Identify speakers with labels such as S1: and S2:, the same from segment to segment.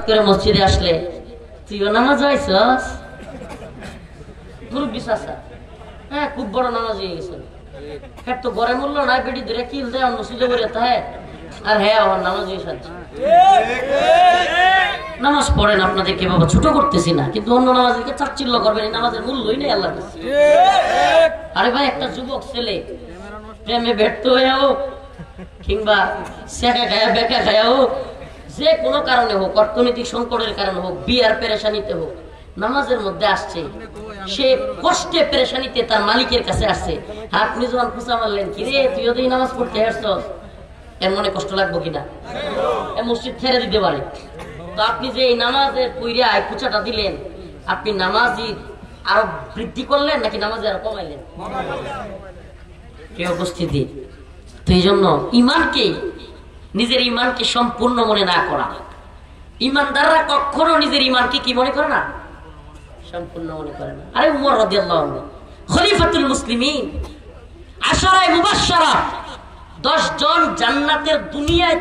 S1: করে মসজিদে আসলে তুইও নামাজ হয়েছস? মুরব্বি চাচা, হ্যাঁ খুব বড় নামাজ হয়ে গেছে। হ্যাঁ তো ঘরে মূল্য নাই, পেটি ধরে কিল দেয় মসজিদে করে তাই। আর হ্যাঁ আমার নামাজ হয়ে সাজছে। নামাজ পড়েন, আপনাদেরকে বাবা ছোট করতেছি না, কিন্তু অন্য নামাজকে চাচ্ছিল্য করবেন, এই নামাজের মূল্যই নেই আল্লাহর কাছে। আরে ভাই, একটা যুবক ছেলে প্রেমে ব্যর্থ হয়ে হোক কিংবা শেখা খায়া বেকা খায়া হোক, যে কোনো কারণে হোক, অর্থনৈতিক সংকটের কারণে হোক, বিয়ার পেরেশানিতে হোক, নামাজের মধ্যে আসছে, সে কষ্টে পেরেশানিতে তার মালিকের কাছে আসছে। আপনি যখন খুঁচা মারলেন, কি রে তুই ওদের নামাজ পড়তে আসছস, এর মনে কষ্ট লাগবো কিনা? মসজিদ ছেড়ে দিতে পারে। তো আপনি যে এই নামাজের পইরা খুচাটা দিলেন, আপনি নামাজি আরো বৃদ্ধি করলেন নাকি নামাজে আরো কমাইলেন? কেউ উপস্থিতি। তো এই জন্য ইমানকে, নিজের ইমানকে সম্পূর্ণ মনে না করা, ইমানদাররা কখনো নিজের ইমানকে কি মনে করে না? সম্পূর্ণ মনে করে না। আরে উমর রাদিয়াল্লাহু আনহু খলিফাতুল মুসলিমিন, আশারায়ে মুবাশশারা, 10 জন জান্নাতের দুনিয়ায়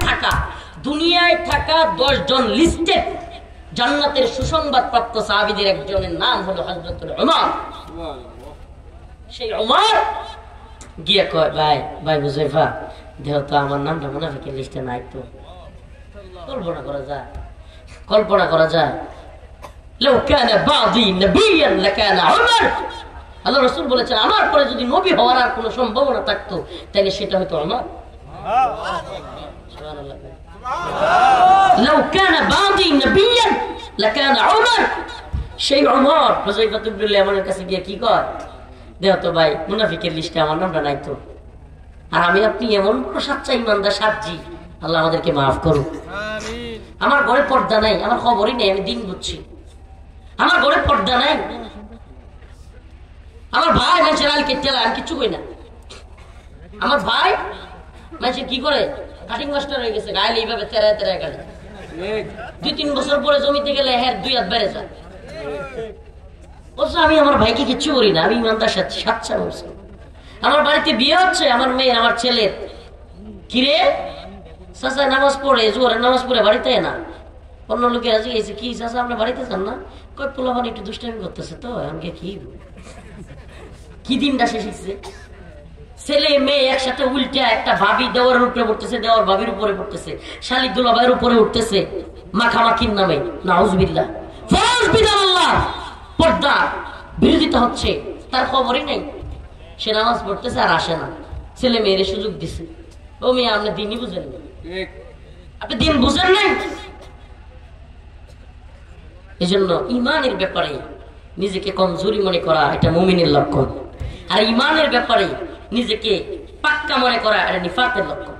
S1: থাকা 10 জন লিস্টেড জান্নাতের সুসংবাদ প্রাপ্ত সাহাবীদের একজনের নাম হলো হযরতুল উমর। সেই উমর গিয়ে কয়, ভাই হুযায়ফা, দেহ তো আমার নামটা মুনাফিকের লিস্টে নাই। তো কল্পনা করা যায় লাউ কানা বাদি নবিয়ান লাকানা উমর। আল্লাহ রাসূল বলেছেন, আমার পরে যদি নবী হওয়ার আর কোনো সম্ভাবনা থাকতো তাহলে সেটা হয়তো উমর। সুবহানাল্লাহ। লাউ কানা বাদি নবিয়ান লাকানা উমর। সেই উমর হুযায়ফা ইবনে ইয়ামানের কাছে গিয়ে কি কয়, দেহ তো ভাই মুনাফিকের লিস্টে আমার নামটা নাই তো। আর আমি আপনি এমন বড় সাচ্চা ইমানদার সাজি, আল্লাহ আমাদেরকে মাফ করুক। আমার ঘরে পর্দা নাই, আমার খবরই নেই, আমি দিন বুঝছি। আমার ঘরে পর্দা নাই, আমার ভাই মানুষের আল কেটে আমি কিচ্ছু কই না। আমার ভাই মানুষের কি করে কাটিং মাস্টার হয়ে গেছে, গায়ে এইভাবে তেরায় তেরায় কাটে। 2-3 বছর পরে জমিতে গেলে হ্যাঁ 2 হাত বেড়ে যায়। আমি আমার ভাইকে কিচ্ছু করি না, আমি ইমানদার সাচ্চা বলছি। আমার বাড়িতে বিয়ে হচ্ছে, আমার মেয়ে আমার ছেলের, কিরে চাচা নামাজ পড়ে, জোহরের নামাজ পড়ে বাড়িতে না। অন্য লোকেরা জিজ্ঞেস, কি চাচা আপনার বাড়িতে যান না? কয় পোলাপান একটু দুষ্টামি করতেছে তো। আমাকে কি দিনটা শেষ হচ্ছে, ছেলে মেয়ে একসাথে উল্টে, একটা ভাবি দেওয়ার উপরে পড়তেছে, দেওয়ার ভাবির উপরে পড়তেছে, শালিক দুলাভাইয়ের উপরে উঠতেছে মাখামাখির নামে। নাউজুবিল্লাহ, ফরজ বিধান আল্লাহ, পর্দা বিরোধিতা হচ্ছে, তার খবরই নেই। সে নামাজ পড়তেছে আর আসে না, ছেলে মেয়ের সুযোগ দিছে। ও মেয়ে, আপনি দিনই বুঝেন না, আপনি দিন বুঝেন নাই। এই জন্য ইমানের ব্যাপারে নিজেকে কমজোরি মনে করা এটা মুমিনের লক্ষণ, আর ইমানের ব্যাপারে নিজেকে পাক্কা মনে করা এটা নিফাকের লক্ষণ।